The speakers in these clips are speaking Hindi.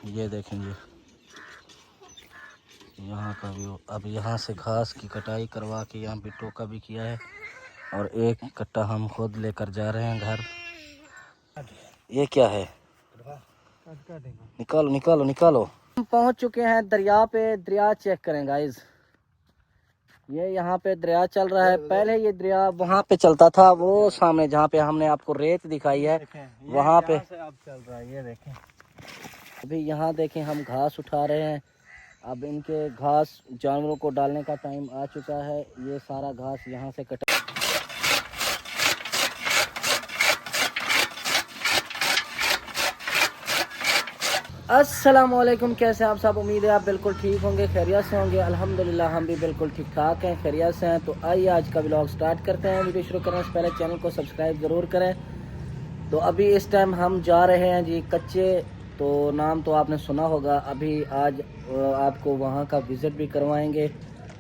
ये देखेंगे यहाँ का व्यू। अब यहाँ से घास की कटाई करवा के यहाँ पे टोका भी किया है और एक कट्टा हम खुद लेकर जा रहे हैं घर। ये क्या है? निकालो निकालो निकालो। हम पहुँच चुके हैं दरिया पे। दरिया चेक करें गाइस, ये यहाँ पे दरिया चल रहा है। पहले ये दरिया वहाँ पे चलता था, वो सामने जहाँ पे हमने आपको रेत दिखाई है वहाँ पे अब चल रहा है। ये देखें, अभी यहाँ देखें हम घास उठा रहे हैं। अब इनके घास जानवरों को डालने का टाइम आ चुका है। ये सारा घास यहाँ से कटा। अस्सलामुअलैकुम, कैसे आप सब? उम्मीद है आप बिल्कुल ठीक होंगे, खैरियत से होंगे। अल्हम्दुलिल्लाह हम भी बिल्कुल ठीक ठाक हैं, खैरियत से हैं। तो आइए आज का व्लॉग स्टार्ट करते हैं। वीडियो शुरू करने से पहले चैनल को सब्सक्राइब ज़रूर करें। तो अभी इस टाइम हम जा रहे हैं जी कच्चे, तो नाम तो आपने सुना होगा। अभी आज आपको वहाँ का विज़िट भी करवाएंगे,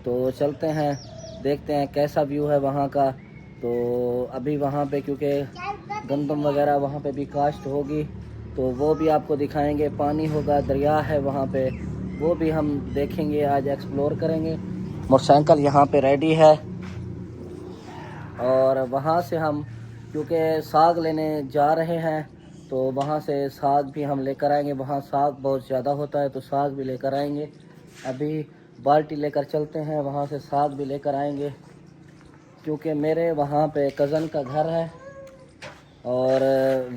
तो चलते हैं देखते हैं कैसा व्यू है वहाँ का। तो अभी वहाँ पे क्योंकि गंदम वगैरह वहाँ पे भी काश्त होगी, तो वो भी आपको दिखाएंगे। पानी होगा, दरिया है वहाँ पे, वो भी हम देखेंगे, आज एक्सप्लोर करेंगे। मोटरसाइकिल यहाँ पे रेडी है और वहाँ से हम क्योंकि साग लेने जा रहे हैं, तो वहाँ से साग भी हम लेकर आएंगे। वहाँ साग बहुत ज़्यादा होता है, तो साग भी लेकर आएंगे। अभी बाल्टी लेकर चलते हैं, वहाँ से साग भी लेकर आएंगे क्योंकि मेरे वहाँ पे कज़न का घर है और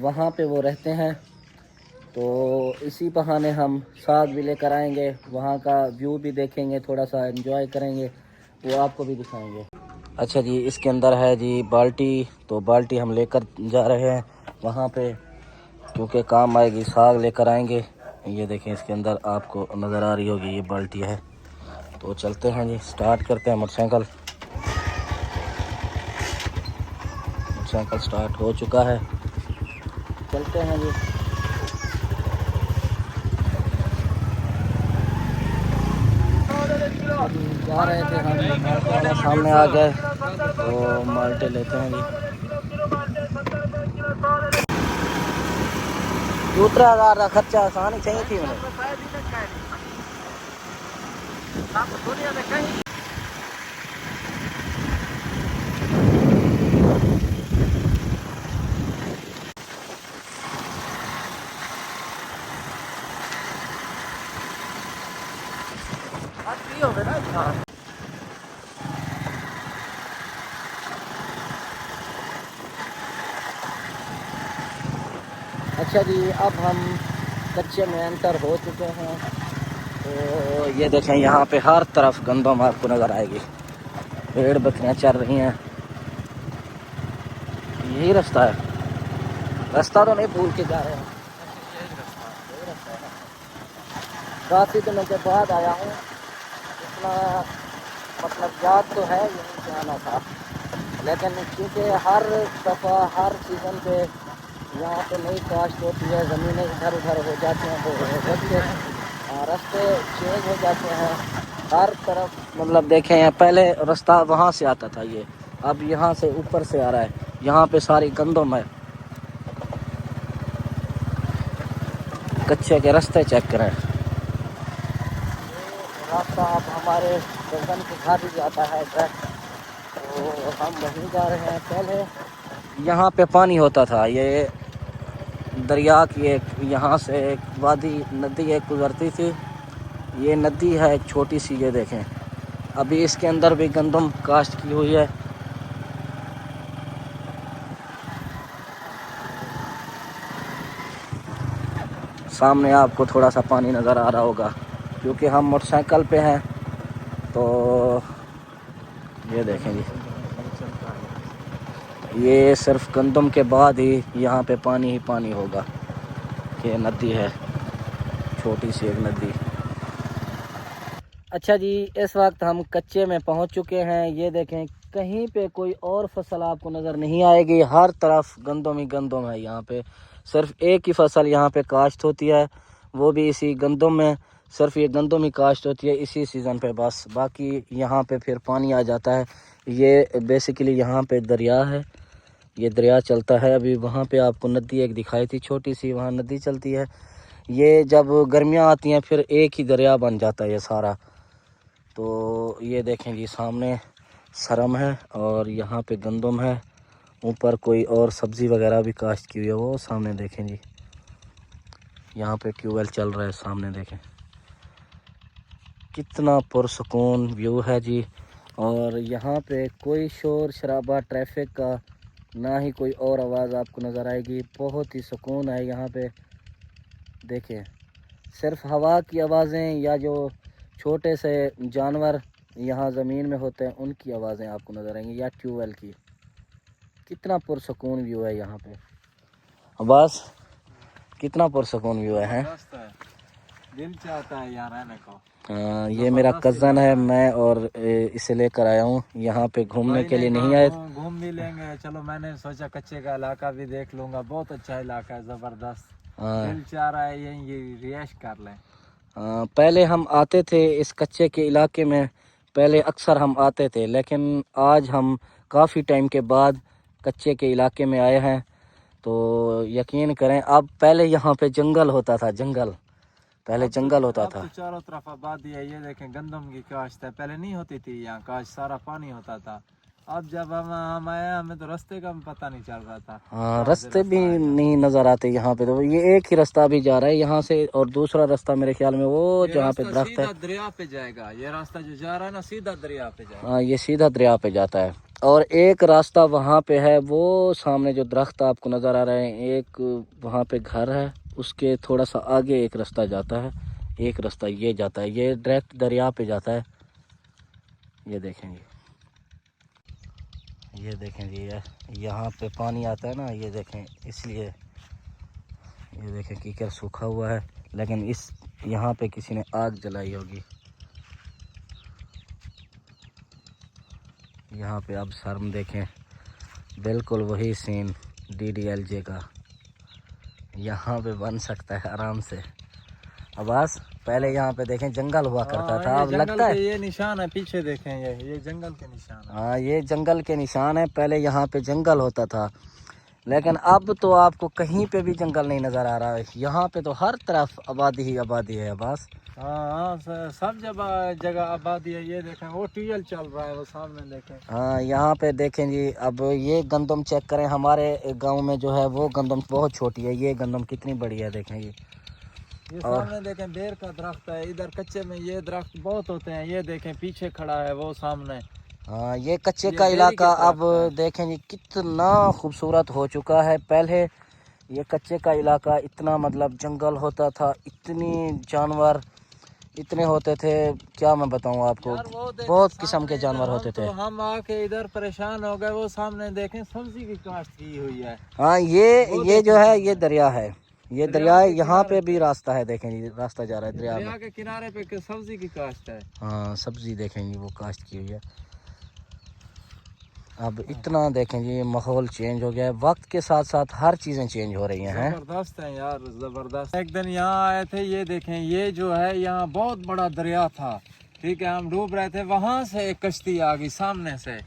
वहाँ पे वो रहते हैं। तो इसी बहाने हम साग भी लेकर आएंगे, वहाँ का व्यू भी देखेंगे, थोड़ा सा एंजॉय करेंगे, वो आपको भी दिखाएंगे। अच्छा जी, इसके अंदर है जी बाल्टी, तो बाल्टी हम लेकर जा रहे हैं वहाँ पे क्योंकि काम आएगी। साग लेकर आएंगे। ये देखें, इसके अंदर आपको नज़र आ रही होगी ये बाल्टी है। तो चलते हैं जी, स्टार्ट करते हैं। मोटरसाइकिल स्टार्ट हो चुका है, चलते हैं जी। जा रहे थे हम, सामने आ गए तो माल्टे लेते हैं जी। 2-3 हज़ार का खर्चा आसान ही चाहिए थी मैंने। अच्छा जी, अब हम कच्चे में एंटर हो चुके हैं। तो ये देखें, यहाँ पे हर तरफ गंदम आपको नज़र आएगी, भेड़ बकरियाँ चल रही हैं। यही रास्ता है, रास्ता तो नहीं भूल के जा रहे हैं। काफ़ी दिनों के बाद आया हूँ, इतना मतलब याद तो है यहीं से आना था, लेकिन क्योंकि हर दफ़ा हर सीज़न पे यहाँ पे नई काश्त होती है, ज़मीनें इधर उधर हो जाती हैं, तो रास्ते चेंज हो जाते हैं हर तरफ। मतलब देखें, यहाँ पहले रास्ता वहाँ से आता था, ये अब यहाँ से ऊपर से आ रहा है। यहाँ पे सारी गंदम है। कच्चे के रास्ते चेक करें। रास्ता अब हमारे कज़न के घर भी जाता है, तो हम वहीं जा रहे हैं। पहले यहाँ पे पानी होता था, ये दरिया की एक यहाँ से एक वादी नदी एक गुजरती थी। ये नदी है एक छोटी सी, ये देखें। अभी इसके अंदर भी गंदम काश्त की हुई है। सामने आपको थोड़ा सा पानी नज़र आ रहा होगा क्योंकि हम मोटरसाइकिल पे हैं। तो ये देखें जी, ये सिर्फ गंदम के बाद ही यहाँ पे पानी ही पानी होगा। ये नदी है, छोटी सी एक नदी। अच्छा जी, इस वक्त हम कच्चे में पहुँच चुके हैं। ये देखें, कहीं पे कोई और फसल आपको नज़र नहीं आएगी, हर तरफ गंदम ही गंदम है। यहाँ पे सिर्फ एक ही फसल यहाँ पे काश्त होती है, वो भी इसी गंदम में। सिर्फ ये गंदम ही काश्त होती है इसी सीज़न पे बस, बाकी यहाँ पे फिर पानी आ जाता है। ये बेसिकली यहाँ पे दरिया है, ये दरिया चलता है। अभी वहाँ पे आपको नदी एक दिखाई थी छोटी सी, वहाँ नदी चलती है। ये जब गर्मियाँ आती हैं फिर एक ही दरिया बन जाता है ये सारा। तो ये देखें जी सामने सरम है और यहाँ पे गंदम है, ऊपर कोई और सब्ज़ी वगैरह भी काश्त की हुई है। वो सामने देखें जी, यहाँ पे ट्यूबवेल चल रहा है, सामने देखें कितना पुरसुकून व्यू है जी। और यहाँ पे कोई शोर शराबा ट्रैफिक का ना ही कोई और आवाज़ आपको नज़र आएगी। बहुत ही सुकून है यहाँ पे। देखें सिर्फ हवा की आवाज़ें या जो छोटे से जानवर यहाँ ज़मीन में होते हैं उनकी आवाज़ें आपको नज़र आएंगी, या ट्यूबवेल की। कितना पुरसुकून व्यू है यहाँ पे, बस कितना पुरसुकून व्यू है। दिल चाहता है यहाँ रहने को। ये मेरा कज़न है, मैं और इसे लेकर आया हूँ यहाँ पे घूमने के लिए। नहीं आए, घूम भी लेंगे। चलो मैंने सोचा कच्चे का इलाका भी देख लूंगा, बहुत अच्छा इलाका है, ज़बरदस्त। दिल चाह रहा है यहीं रिहाइश कर लें। पहले हम आते थे इस कच्चे के इलाके में, पहले अक्सर हम आते थे, लेकिन आज हम काफ़ी टाइम के बाद कच्चे के इलाके में आए हैं। तो यकीन करें, अब पहले यहाँ पे जंगल होता था, पहले जंगल होता था। तो चारों तरफ आबादी है। ये देखें गंदम की काश्त है, पहले नहीं होती थी यहाँ काश्त, सारा पानी होता था। अब जब हम आए हमें तो रास्ते का पता नहीं चल रहा था। हाँ, रास्ते भी नहीं नज़र आते यहाँ पे। तो ये एक ही रास्ता भी जा रहा है यहाँ से, और दूसरा रास्ता मेरे ख्याल में वो जहाँ पे दरख्त है दरिया पे जाएगा। ये रास्ता जो जा रहा है ना सीधा दरिया पे जाएगा। हाँ, ये सीधा दरिया पे जाता है। और एक रास्ता वहाँ पे है, वो सामने जो दरख्त आपको नज़र आ रहे हैं, एक वहाँ पे घर है, उसके थोड़ा सा आगे एक रास्ता जाता है। एक रास्ता ये जाता है, ये डायरेक्ट दरिया पे जाता है। ये देखेंगे, ये देखें जी, यहाँ पे पानी आता है ना, ये देखें, इसलिए ये देखें कीकर सूखा हुआ है, लेकिन इस यहाँ पे किसी ने आग जलाई होगी। यहाँ पे अब शर्म देखें, बिल्कुल वही सीन DDLJ का यहाँ पे बन सकता है आराम से। अब बस पहले यहाँ पे देखें जंगल हुआ करता था, अब लगता है ये निशान है, पीछे देखें ये जंगल के निशान है। हाँ, ये जंगल के निशान है। पहले यहाँ पे जंगल होता था, लेकिन अब तो आपको कहीं पे भी जंगल नहीं नज़र आ रहा है। यहाँ पे तो हर तरफ आबादी ही आबादी है बस। हाँ, सब जगह आबादी है। ये देखें वो ट्यूबवेल चल रहा है, वो सामने देखें। हाँ, यहाँ पे देखें जी। अब ये गंदम चेक करें, हमारे गांव में जो है वो गंदम बहुत छोटी है, ये गंदम कितनी बड़ी है देखें ये सामने देखें बेर का दरख्त है। इधर कच्चे में ये दरख्त बहुत होते हैं। ये देखें पीछे खड़ा है वो सामने। हाँ, ये कच्चे का इलाका अब देखें जी कितना खूबसूरत हो चुका है। पहले ये कच्चे का इलाका इतना मतलब जंगल होता था, इतनी जानवर इतने होते थे, क्या मैं बताऊं आपको, बहुत किस्म के जानवर होते थे। तो हम आके इधर परेशान हो गए। वो सामने देखें सब्जी की काश्त की हुई है। हाँ, ये जो है ये दरिया है, ये दरिया है। यहाँ पे भी रास्ता है, देखें जी रास्ता जा रहा है दरिया के किनारे पे सब्जी की काश्त है। हाँ, सब्जी देखेंगे वो काश्त की हुई है। अब इतना देखें जी माहौल चेंज हो गया है, वक्त के साथ साथ हर चीज़ें चेंज हो रही हैं। ज़बरदस्त है यार, ज़बरदस्त। एक दिन यहाँ आए थे, ये देखें ये जो है यहाँ बहुत बड़ा दरिया था, ठीक है। हम डूब रहे थे, वहाँ से एक कश्ती आ गई सामने से,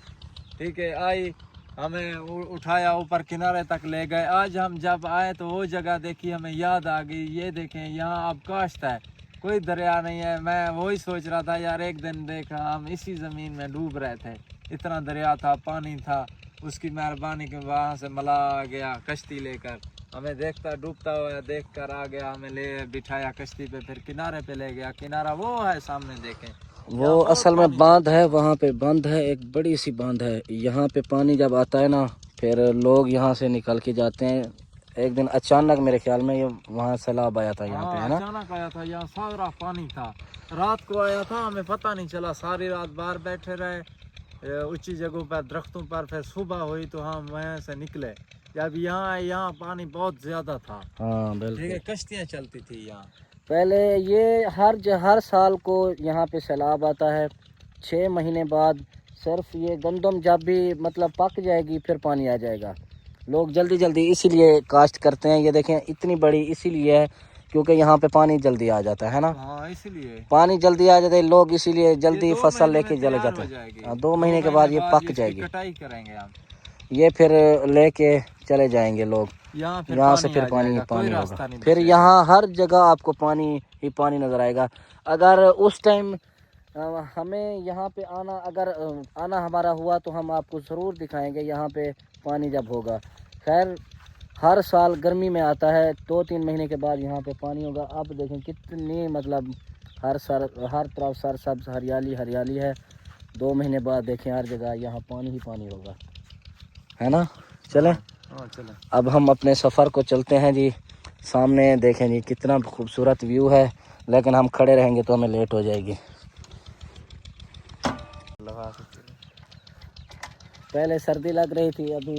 ठीक है, आई, हमें उठाया, ऊपर किनारे तक ले गए। आज हम जब आए तो वो जगह देखी, हमें याद आ गई। ये देखें यहाँ अब काश्त है, कोई दरिया नहीं है। मैं वही सोच रहा था यार, एक दिन देखा हम इसी ज़मीन में डूब रहे थे, इतना दरिया था, पानी था, उसकी मेहरबानी के वहाँ से मला आ गया कश्ती लेकर, हमें देखता डूबता हुआ देख कर आ गया, हमें ले बिठाया कश्ती पे, फिर किनारे पे ले गया। किनारा वो है सामने देखें, वो असल में बांध है, वहाँ पे बांध है, एक बड़ी सी बांध है। यहाँ पे पानी जब आता है ना, फिर लोग यहाँ से निकल के जाते हैं। एक दिन अचानक मेरे ख्याल में ये वहाँ सैलाब आया था यहाँ पे, है ना, अचानक आया था, यहाँ सारा पानी था। रात को आया था, हमें पता नहीं चला, सारी रात बाहर बैठे रहे ऊंची जगहों पर, दरख्तों पर। फिर सुबह हुई तो हम वहाँ से निकले, जब यहाँ पानी बहुत ज्यादा था। हाँ बिल्कुल, कश्तियाँ चलती थी यहाँ पहले। ये हर साल को यहाँ पे सैलाब आता है, 6 महीने बाद। सिर्फ ये गंदम जब भी मतलब पक जाएगी फिर पानी आ जाएगा। लोग जल्दी जल्दी इसीलिए काश्त करते हैं। ये देखें इतनी बड़ी इसीलिए है क्योंकि यहाँ पे पानी जल्दी आ जाता है ना। हाँ, इसीलिए पानी जल्दी आ जाता है, लोग इसीलिए जल्दी फसल लेके चले जाते हैं। 2 महीने के बाद ये पक जाएगी। कटाई करेंगे हम। ये फिर लेके चले जाएंगे लोग। यहाँ से फिर पानी ही पानी होगा। फिर यहाँ हर जगह आपको पानी ही पानी नज़र आएगा। अगर उस टाइम हमें यहाँ पे आना, अगर आना हमारा हुआ तो हम आपको ज़रूर दिखाएंगे यहाँ पे पानी जब होगा। खैर हर साल गर्मी में आता है, 2-3 महीने के बाद यहाँ पे पानी होगा। अब देखें कितनी मतलब हर तरफ सरसब्ज हरियाली हरियाली है। 2 महीने बाद देखें हर जगह यहाँ पानी ही पानी होगा, है ना। चलें चलें। अब हम अपने सफ़र को चलते हैं जी। सामने देखें जी कितना खूबसूरत व्यू है, लेकिन हम खड़े रहेंगे तो हमें लेट हो जाएगी। पहले सर्दी लग रही थी, अभी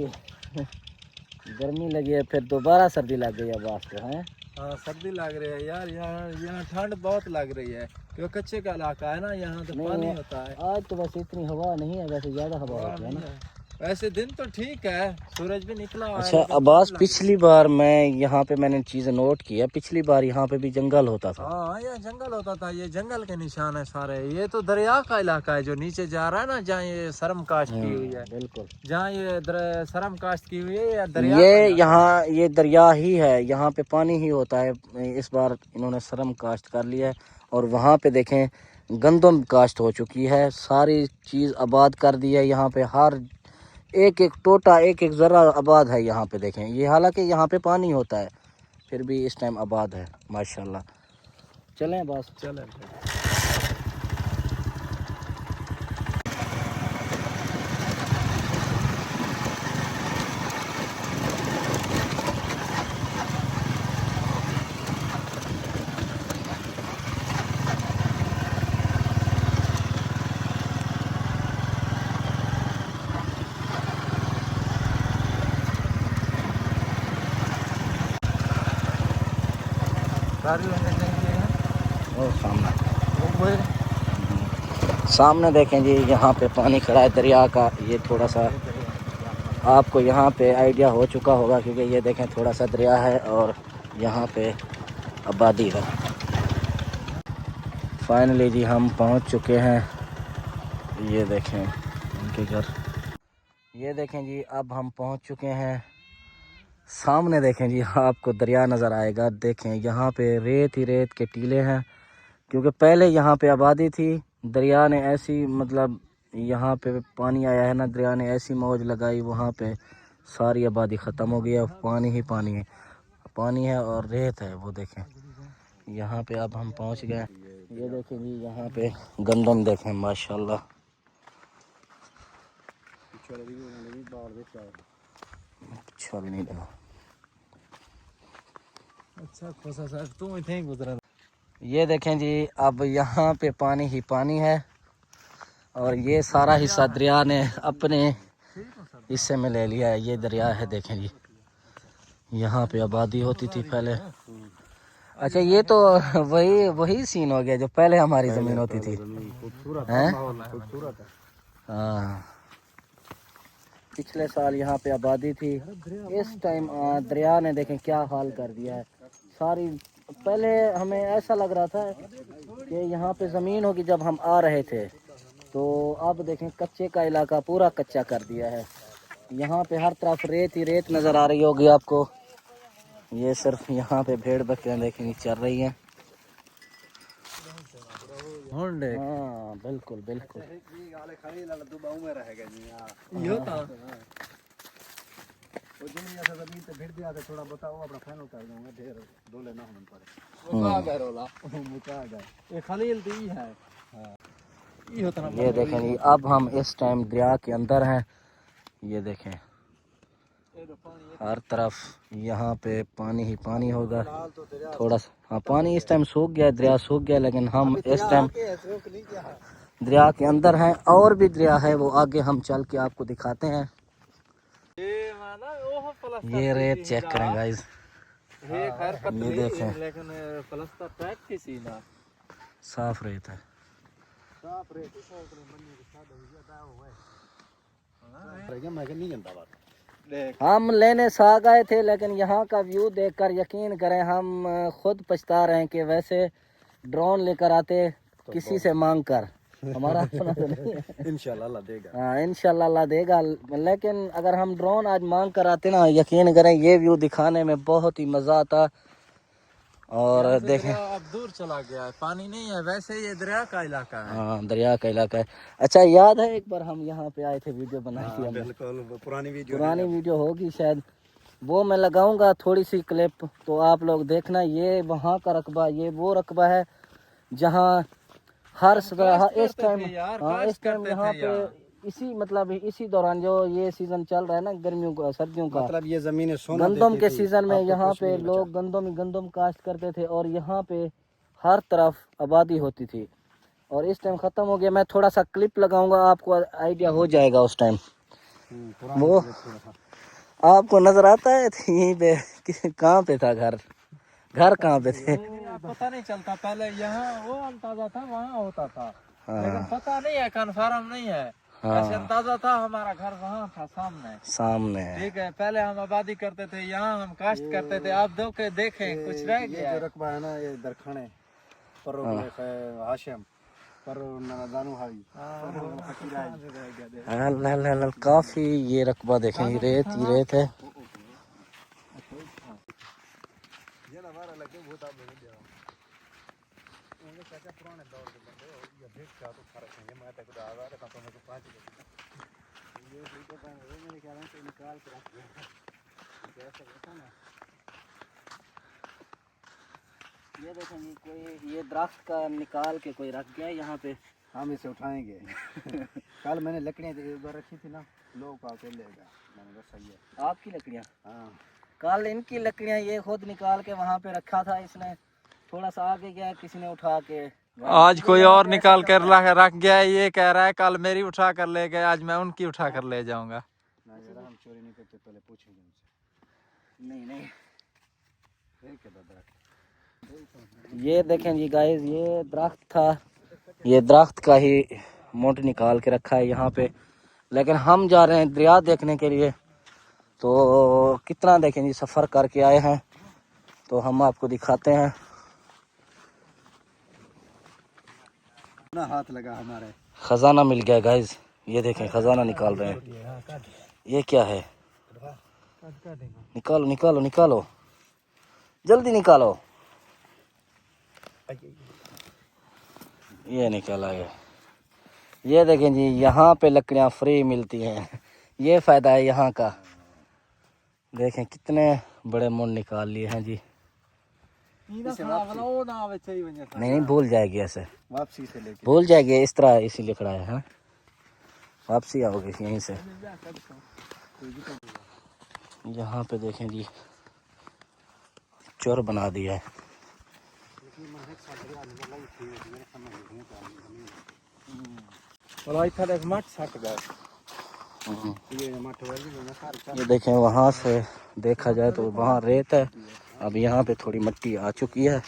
गर्मी लगी है, फिर दोबारा सर्दी लग गई अब आपको, हैं। हाँ सर्दी लग रही है यार, यहाँ ठंड बहुत लग रही है क्योंकि कच्चे का इलाका है ना, यहाँ तो पानी होता है। आज तो वैसे इतनी हवा नहीं है, वैसे ज़्यादा हवा होती है ना। वैसे दिन तो ठीक है, सूरज भी निकला हुआ है। अच्छा अब्बास, पिछली बार मैंने चीज़ नोट किया, पिछली बार यहाँ पे भी जंगल होता था। हाँ यहाँ जंगल होता था, ये जंगल के निशान है सारे। ये तो दरिया का इलाका है जो नीचे जा रहा है ना, जहाँ ये सरम काश्त की हुई है। बिल्कुल, जहाँ ये सरम काश्त की हुई है, या दरिया ये यहाँ ये दरिया ही है, यहाँ पे पानी ही होता है। इस बार इन्होंने सरम काश्त कर लिया है। और वहाँ पे देखें गंदम काश्त हो चुकी है, सारी चीज़ आबाद कर दी है। यहाँ पे हर एक एक टोटा, एक एक ज़रा आबाद है यहाँ पे देखें। ये हालांकि यहाँ पे पानी होता है, फिर भी इस टाइम आबाद है माशाल्लाह। चलें बस, चलें। और सामने देखें जी, यहाँ पे पानी खड़ा है दरिया का। ये थोड़ा सा आपको यहाँ पे आइडिया हो चुका होगा, क्योंकि ये देखें थोड़ा सा दरिया है और यहाँ पे आबादी है। फाइनली जी हम पहुँच चुके हैं। ये देखें उनके घर, ये देखें जी अब हम पहुँच चुके हैं। सामने देखें जी आपको दरिया नज़र आएगा। देखें यहाँ पे रेत ही रेत के टीले हैं, क्योंकि पहले यहाँ पे आबादी थी। दरिया ने ऐसी मतलब यहाँ पे पानी आया है ना, दरिया ने ऐसी मौज लगाई, वहाँ पे सारी आबादी ख़त्म हो गई है। पानी ही पानी है और रेत है। वो देखें यहाँ पे अब हम पहुँच गए। ये देखें जी यहाँ पे गंदम देखें माशाल्लाह। अच्छा तुम इतने ही गुजरा। ये देखें जी अब यहाँ पे पानी ही पानी है, और ये सारा हिस्सा दरिया ने अपने हिस्से में ले लिया है। ये दरिया है देखें जी, यहाँ पे आबादी होती थी पहले। अच्छा ये तो वही सीन हो गया जो पहले हमारी ज़मीन होती थी, हैं। हाँ पिछले साल यहाँ पे आबादी थी, इस टाइम दरिया ने देखें क्या हाल कर दिया है सारी। पहले हमें ऐसा लग रहा था कि यहाँ पे ज़मीन होगी जब हम आ रहे थे, तो अब देखें कच्चे का इलाका पूरा कच्चा कर दिया है। यहाँ पे हर तरफ रेत ही रेत नज़र आ रही होगी आपको। ये सिर्फ यहाँ पे भेड़ बकरियाँ देखेंगी चल रही हैं। हाँ बिल्कुल बिल्कुल। ये देखें जी अब हम इस टाइम दरिया के अंदर हैं। ये देखें हर तरफ यहाँ पे पानी ही पानी होगा। थोड़ा सा हाँ पानी इस टाइम सूख गया, दरिया सूख गया, लेकिन हम इस टाइम दरिया के अंदर हैं। और भी दरिया है, वो आगे हम चल के आपको दिखाते हैं। ये रेत चेक करें गाइस, ये देखें साफ रेत है। हम लेने साग आए थे, लेकिन यहाँ का व्यू देखकर यकीन करें हम खुद पछता रहे हैं कि वैसे ड्रोन लेकर आते किसी से मांग कर, हमारा अपना तो नहीं है। इंशाल्लाह अल्लाह देगा। हाँ इंशाल्लाह अल्लाह देगा। लेकिन अगर हम ड्रोन आज मांग कर आते ना, यकीन करें ये व्यू दिखाने में बहुत ही मज़ा आता। और यहाँ से देखें, दरिया अब दूर चला गया है, पानी नहीं है, वैसे ये दरिया का इलाका है। हाँ दरिया का इलाका है। अच्छा याद है एक बार हम यहाँ पे आए थे, वीडियो बनाई थी हमने। बिल्कुल वो पुरानी वीडियो पुरानी वीडियो होगी शायद, वो मैं लगाऊंगा थोड़ी सी क्लिप, तो आप लोग देखना। ये वहाँ का रकबा, ये वो रकबा है जहाँ हर सदा इस टाइम, हाँ इस टाइम यहाँ पे इसी मतलब इसी दौरान जो ये सीजन चल रहा है ना, गर्मियों का सर्दियों का, मतलब ये जमीन सोना गंदम देती के थी, सीजन में अब तो यहाँ कुछ पे नहीं बचा। लोग गंदम काश्त करते थे और यहाँ पे हर तरफ आबादी होती थी। और इस टाइम ख़त्म हो गया। मैं थोड़ा सा क्लिप लगाऊंगा, आपको आइडिया हो जाएगा उस टाइम। पुरानी वो क्लिप थोड़ा सा। आपको नजर आता है यहीं पे कहाँ पे था घर, घर कहाँ पे थे? पता नहीं चलता, पहले यहाँ वो अंदाजा था, वहाँ होता था। हाँ। लेकिन पता नहीं है, कन्फर्म नहीं है। हाँ। ऐसे अंदाजा था हमारा घर वहाँ था सामने। सामने। ठीक है, पहले हम आबादी करते थे यहाँ, हम काश्त करते थे। आप दो के देखें कुछ रह ये गया जो रकबा है ना, ये दरखाने पर हाशिम पर दानू हावी काफी ये रकबा देखें, ये रेत ही रेत है। ये ना वाला लगे बहुत आप नहीं दिया उन्हें क्या पुराने दौर के बंदे हो ये देख क्या तो फर्क है। मैं तक आ रहा था तो मेरे को 5 ये तो मेरे ख्याल से निकाल के रख दिया जैसा होता ना। ये देखें जी, कोई ये दरख्त का निकाल के कोई रख गया यहाँ पे, हम इसे उठाएंगे। कल मैंने लकड़ियाँ एक बार रखी थी ना, लोग आके लेगा, मैंने कहा सही है। आपकी लकड़ियाँ? हाँ कल इनकी लकड़ियाँ ये खुद निकाल के वहाँ पे रखा था इसने, थोड़ा सा आगे गया किसी ने उठा के। आज कोई और निकाल कर रख गया है, ये कह रहा है कल मेरी उठा कर ले गए, आज मैं उनकी उठा कर ले जाऊंगा। ना जरा हम चोरी नहीं करते, पहले पूछेंगे उनसे। नहीं नहीं। ठीक है दादा। ये देखें जी गाइस, ये दरख्त था, ये दरख्त का ही मोट निकाल के रखा है यहाँ पे। लेकिन हम जा रहे हैं दरिया देखने के लिए, तो कितना देखें जी सफ़र करके आए हैं, तो हम आपको दिखाते हैं। ना हाथ लगा हमारे, खजाना मिल गया गाइस, ये देखें खजाना निकाल रहे हैं। ये क्या है? निकालो निकालो निकालो, जल्दी निकालो। ये निकाला है। ये देखें जी, यहाँ पे लकड़ियाँ फ्री मिलती हैं, ये फ़ायदा है यहाँ का। देखें कितने बड़े मुंड निकाल लिए हैं जी। नहीं भूल जाएगी, ऐसे वापसी से लेके भूल जाएगी इस तरह, इसीलिए खड़ा है। वापसी आओगे यहीं से। यहाँ पे देखें जी, चोर बना दिया है। ये देखें, वहाँ से देखा जाए तो वहाँ रेत है, अब यहाँ पे थोड़ी मिट्टी आ चुकी है।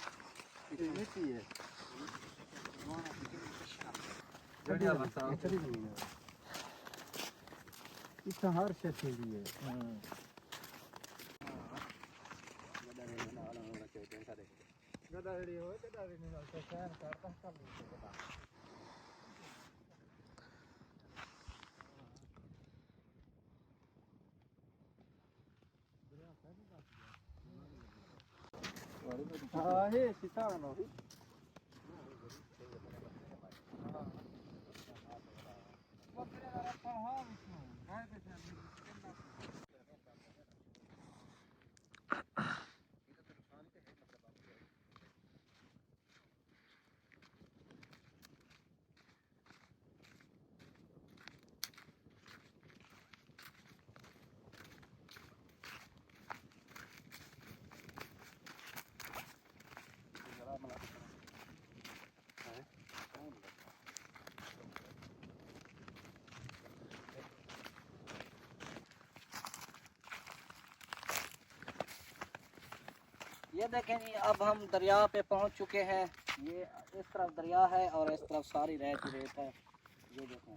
ये देखें जी, अब हम दरिया पे पहुंच चुके हैं। ये इस तरफ दरिया है और इस तरफ सारी रेत ही रेत है। ये देखें,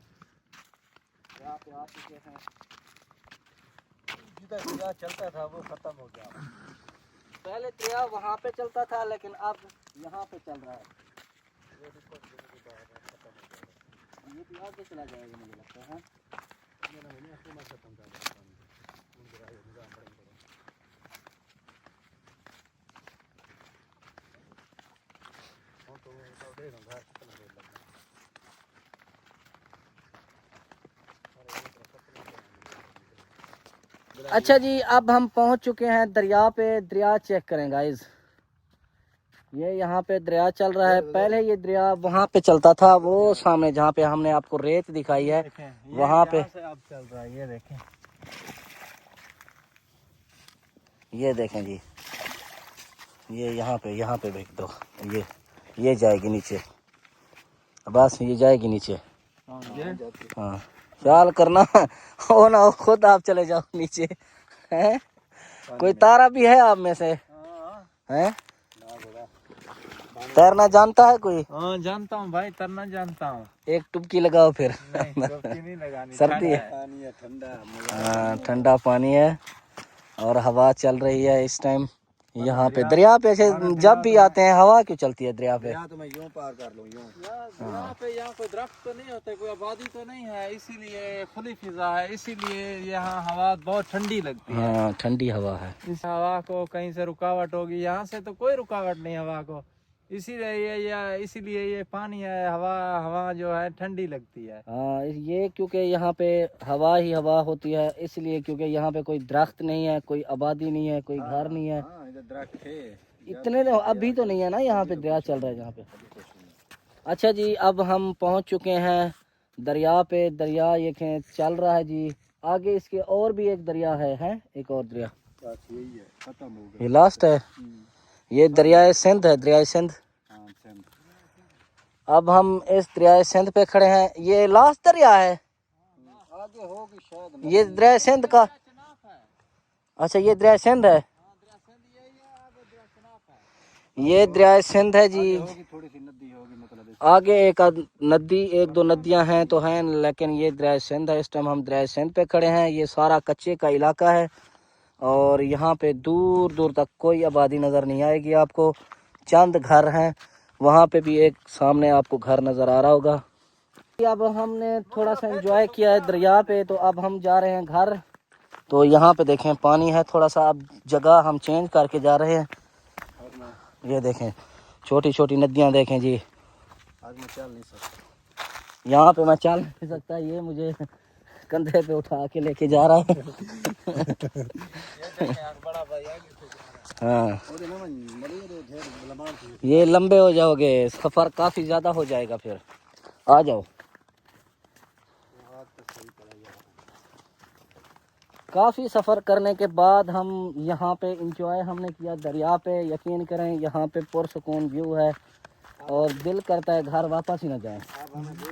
दरिया पे आ चुके हैं। जिधर दरिया चलता था वो खत्म हो गया। पहले दरिया वहाँ पे चलता था, लेकिन अब यहाँ पे चल रहा है। ये भी आगे चला जाएगा मुझे लगता है। अच्छा जी, अब हम पहुंच चुके हैं दरिया पे। दरिया चेक करें गाइस, ये यहाँ पे दरिया चल रहा है। पहले ये दरिया वहाँ पे चलता था, वो सामने जहाँ पे हमने आपको रेत दिखाई है वहाँ पे। अब चल रहा है, ये देखें, ये देखें जी, ये यहाँ पे भेज दो। ये जाएगी नीचे, बस ये जाएगी नीचे। हाँ, ख्याल करना हो ना हो खुद आप चले जाओ नीचे। हैं, कोई तारा भी है आप में से? हैं, तैरना जानता है कोई? हाँ जानता हूँ भाई, तैरना जानता हूँ। एक डुबकी लगाओ फिर। नहीं, डुबकी नहीं लगानी, सर्दी है, पानी है ठंडा। हाँ ठंडा पानी है और हवा चल रही है इस टाइम यहाँ पे। दरिया पे से जब भी आते हैं हवा क्यों चलती है दरिया पे? यहाँ तो मैं यूं पार कर लूँ, यूं। यहाँ पे यहाँ कोई दरख्त तो नहीं होते, कोई आबादी तो नहीं है, इसीलिए खुली फिजा है, इसीलिए यहाँ हवा बहुत ठंडी लगती है। हाँ ठंडी हवा है। इस हवा को कहीं से रुकावट होगी, यहाँ से तो कोई रुकावट नहीं हवा को, इसीलिए ये पानी है, हवा जो है ठंडी लगती है। हाँ, ये क्योंकि यहाँ पे हवा ही हवा होती है, इसलिए क्योंकि यहाँ पे कोई दरख्त नहीं है, कोई आबादी नहीं है, कोई घर नहीं है। दरख्त थे इतने तो अभी तो नहीं है ना, यहाँ पे दरिया चल रहा है जहाँ पे। अच्छा जी, अब हम पहुँच चुके हैं दरिया पे। दरिया ये चल रहा है जी। आगे इसके और भी एक दरिया है एक और दरिया। यही है, खत्म हो गया। ये लास्ट है, ये दरिया सिंध है, दरिया सिंध। अब हम इस दरिया सिंध पे खड़े हैं। ये लास्ट दरिया है, आगे होगी शायद। ये दरिया सिंध का। अच्छा ये दरिया सिंध है, ये दरिया सिंध है जी। थोड़ी सी नदी होगी मतलब। आगे एक नदी, एक दो नदियां हैं तो हैं, लेकिन ये दरिया सिंध है। इस टाइम हम दरिया सिंध पे खड़े हैं। ये सारा कच्चे का इलाका है और यहाँ पे दूर दूर तक कोई आबादी नज़र नहीं आएगी आपको, चंद घर हैं। वहाँ पे भी एक सामने आपको घर नज़र आ रहा होगा। अब हमने थोड़ा सा एंजॉय किया है दरिया पे, तो अब हम जा रहे हैं घर। तो यहाँ पे देखें पानी है थोड़ा सा, अब जगह हम चेंज करके जा रहे हैं। ये देखें छोटी छोटी नदियाँ देखें जी। आज मैं चल नहीं सकता, यहाँ पे मैं चल नहीं सकता, ये मुझे कंधे पे उठा के लेके जा रहा है। हाँ, ये लंबे हो जाओगे, सफ़र काफ़ी ज़्यादा हो जाएगा फिर। आ जाओ, काफ़ी सफ़र करने के बाद हम यहाँ पे इंजॉय हमने किया दरिया पे। यकीन करें यहाँ पे पुरसुकून व्यू है और दिल करता है घर वापस ही ना जाएं।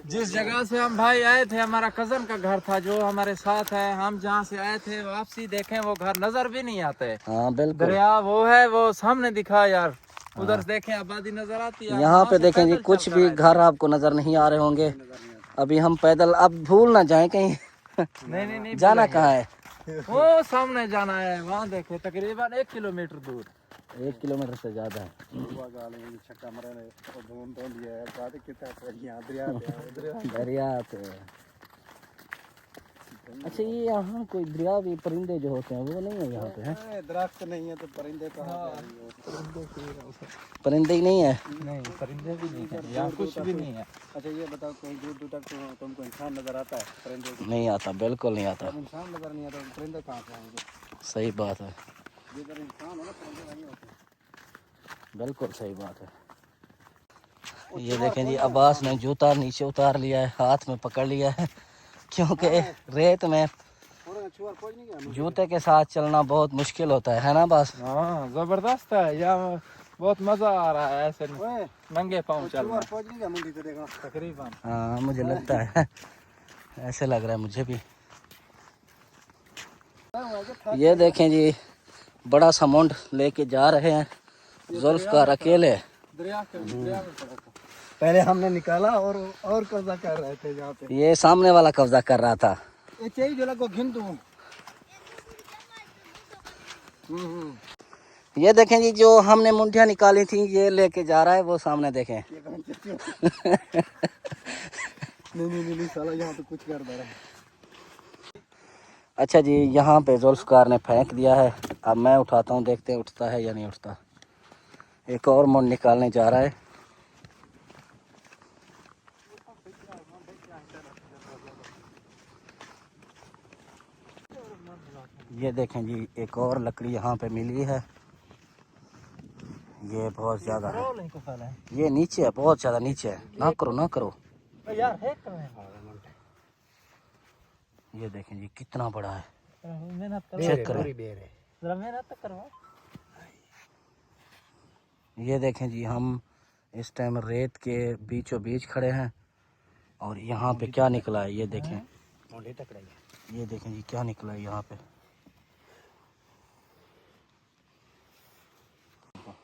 जिस जगह से हम भाई आए थे, हमारा कजन का घर था जो हमारे साथ है, हम जहाँ से आए थे वापसी देखें वो घर नजर भी नहीं आते। हाँ बिल्कुल, दरिया वो है, वो सामने दिखा यार, उधर से देखें आबादी नजर आती है। यहाँ पे देखें जी कुछ भी घर आपको नज़र नहीं आ रहे होंगे। अभी हम पैदल, अब भूल ना जाएं कहीं। नहीं जाना कहाँ है? वो सामने जाना है, वहाँ देखे तकरीबन 1 किलोमीटर दूर। 1 किलोमीटर से ज़्यादा है। दरिया पे। अच्छा ये यहाँ कोई दरिया भी परिंदे जो होते हैं वो नहीं है यहाँ पे? है दरख्त नहीं है तो परिंदे कहाँ? परिंदे ही नहीं है? नहीं, परिंदे भी नहीं है, यहाँ कुछ भी नहीं है। अच्छा ये बताओ, कहीं दूर दूर तक तुमको इंसान नजर आता है? परिंदे नहीं आता, बिल्कुल नहीं आता। इंसान नजर नहीं आता, परिंदे कहाँ से आएंगे? सही बात है, जिधर इंसान हो ना परिंदे नहीं होते। बिल्कुल सही बात है। ये देखें जी, अब्बास ने जूता नीचे उतार लिया है, हाथ में पकड़ लिया है, क्योंकि रेत में जूते के साथ चलना बहुत मुश्किल होता है ना बस? हाँ जबरदस्त है, यहाँ बहुत मजा आ रहा है ऐसे नंगे पाँव चलना तकरीबन। हाँ मुझे लगता है, ऐसे लग रहा है मुझे भी। ये देखें जी, बड़ा सा मुंड लेके जा रहे हैं जुल्फकार अकेले। पहले हमने निकाला और कब्जा कर रहे थे यहाँ पे। ये सामने वाला कब्जा कर रहा था। ये चाहिए जो लगो घिन दूँ। ये देखें जी, जो हमने मुंडियाँ निकाली थी ये लेके जा रहा है, वो सामने देखें। नहीं साला यहाँ तो कुछ कर दे रहा। अच्छा जी, यहाँ पे जुल्फ़कार ने फेंक दिया है। अब मैं उठाता हूँ, देखते हैं उठता है या नहीं उठता। एक और मोड़ निकालने जा रहा है। ये देखें जी, एक और लकड़ी यहाँ पे मिली है। ये बहुत ज़्यादा है, ये नीचे है, बहुत ज़्यादा नीचे है। ना करो ना करो यार है ये देखें जी कितना बड़ा है, मेहनत चेक करें। जरा मेहनत करवा। ये देखें जी, हम इस टाइम रेत के बीचों बीच खड़े हैं और यहाँ पे क्या निकला है ये देखें। ये देखें जी क्या निकला है यहाँ पे।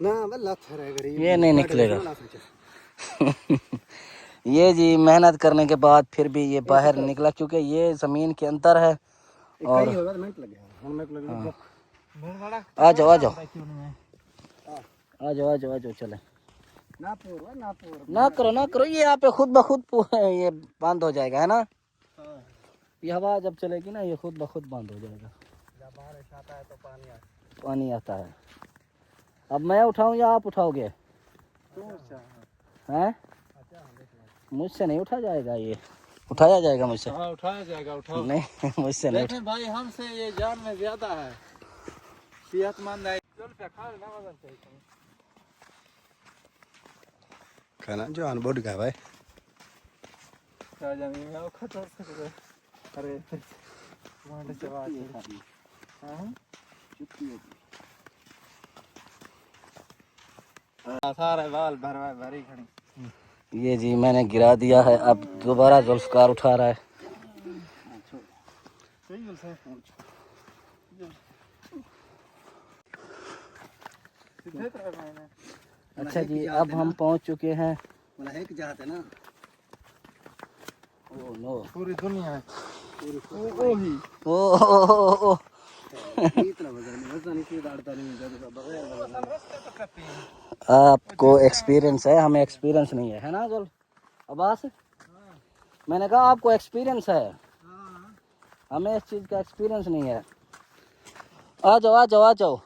ये नहीं निकलेगा। ये जी मेहनत करने के बाद फिर भी ये बाहर निकला, क्योंकि ये ज़मीन के अंदर है। और आ जाओ आ जाओ आ जाओ आ जाओ आ जाओ, चले। ना करो, ये यहाँ पे खुद ब खुद ये बंद हो जाएगा, है ना। ये हवा जब चलेगी ना, ये खुद ब खुद बंद हो जाएगा। जब बारिश आता है तो पानी आता है। अब मैं उठाऊं या आप उठाओगे? हैं? मुझसे नहीं उठा जाएगा, ये उठाया जाएगा मुझसे। हाँ उठाया जाएगा, उठाओ। नहीं मुझसे नहीं देखें भाई, हमसे ये जान में ज्यादा है, सेहतमंद है। खाना जो अनबोर्ड का भाई क्या जानी मैं वो खतर से। अरे मांडे से बात है। हां सारे बाल भरी खड़ी। ये जी मैंने गिरा दिया है, अब दोबारा जुल्फ़कार उठा रहा है। अच्छा जी, अब हम पहुंच चुके हैं। ना ओह नो, पूरी दुनिया है। ओ आपको एक्सपीरियंस है, हमें एक्सपीरियंस नहीं है, है ना जुल्फ़ अब्बास। मैंने कहा आपको एक्सपीरियंस है, हमें इस चीज़ का एक्सपीरियंस नहीं है। आ जाओ आ जाओ आ जाओ।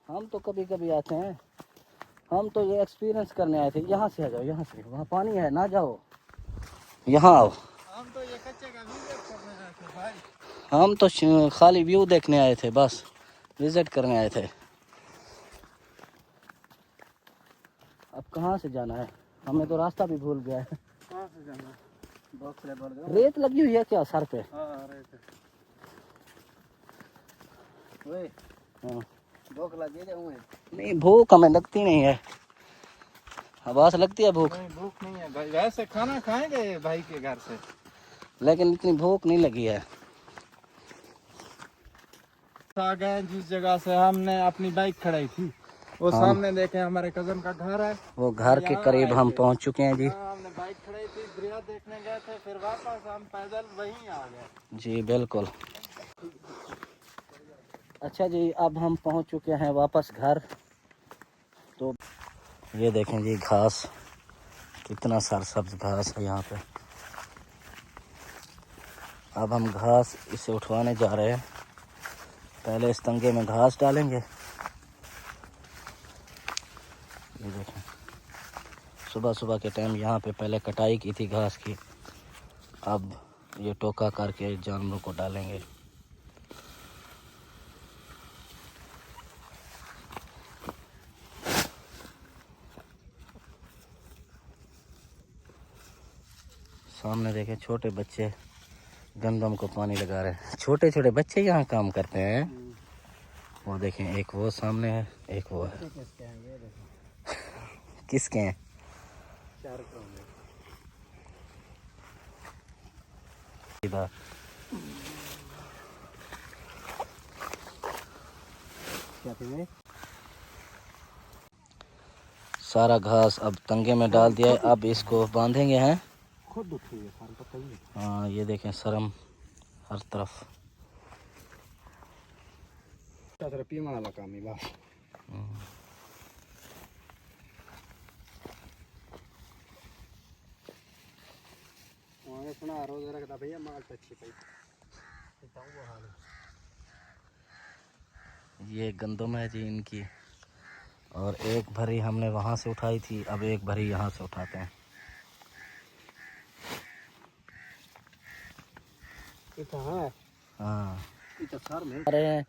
हम तो कभी कभी आते हैं, हम तो ये एक्सपीरियंस करने आए थे। यहाँ से आ जाओ, यहाँ से, वहाँ पानी है, ना जाओ, यहाँ आओ। हम तो ये कच्चे का विजिट करने आए थे भाई। हम तो खाली व्यू देखने आए थे, बस विजिट करने आए थे। अब कहाँ से जाना है? हमें तो रास्ता भी भूल गया है। कहाँ से जाना है? रेत लगी हुई है क्या सर पे? हाँ रेत है। हाँ। भूख लगी है? नहीं भूख हमें लगती नहीं है। आवाज़ लगती है भूख? नहीं भूख नहीं है भाई, वैसे खाना खाएंगे भाई के घर से, लेकिन इतनी भूख नहीं लगी है। आ गए जिस जगह से हमने अपनी बाइक खड़ाई थी, वो सामने देखे हमारे कजन का घर है। वो घर के करीब हम पहुंच चुके हैं जी। हमने बाइक खड़ाई थी, दरिया देखने गए थे, फिर वापस हम पैदल वहीं आ गए। जी बिल्कुल। अच्छा जी, अब हम पहुंच चुके हैं वापस घर। तो ये देखें जी घास, कितना सरसब्ज घास है यहाँ पे। अब हम घास इसे उठवाने जा रहे हैं। पहले इस तंगे में घास डालेंगे। ये देखें, सुबह सुबह के टाइम यहाँ पे पहले कटाई की थी घास की, अब ये टोका करके जानवरों को डालेंगे। सामने देखें छोटे बच्चे गंदम को पानी लगा रहे हैं। छोटे छोटे बच्चे यहाँ काम करते हैं। वो देखें, एक वो सामने है, एक वो है। किसके हैं? इधर सारा घास अब तंगे में डाल दिया है। अब इसको बांधेंगे हैं। खुद उठी है सारा, पता ही नहीं। हाँ ये देखें शर्म हर तरफ। पीमा वाला काम ही बस। ना रोज रखता भैया माल टच्ची पे वो हाल है। ये गंदम है जी इनकी, और एक भरी हमने वहाँ से उठाई थी, अब एक भरी यहाँ से उठाते हैं। ये कहाँ है? हाँ ये तो सर में आ रहे हैं।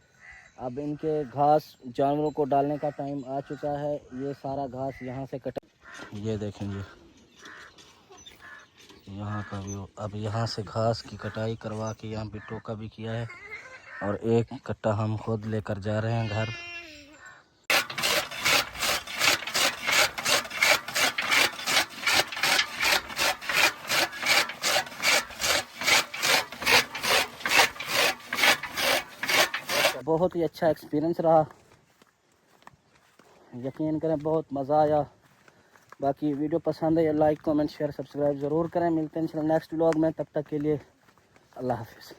अब इनके घास जानवरों को डालने का टाइम आ चुका है। ये सारा घास यहाँ से कटा, ये देखेंगे यहाँ का व्यू। अब यहाँ से घास की कटाई करवा के यहाँ पे टोका भी किया है, और एक कट्टा हम खुद लेकर जा रहे हैं घर। बहुत ही अच्छा एक्सपीरियंस रहा, यकीन करें बहुत मज़ा आया। बाकी वीडियो पसंद है या लाइक कमेंट शेयर सब्सक्राइब ज़रूर करें। मिलते हैं इंशाल्लाह नेक्स्ट व्लॉग में, तब तक के लिए अल्लाह हाफिज़।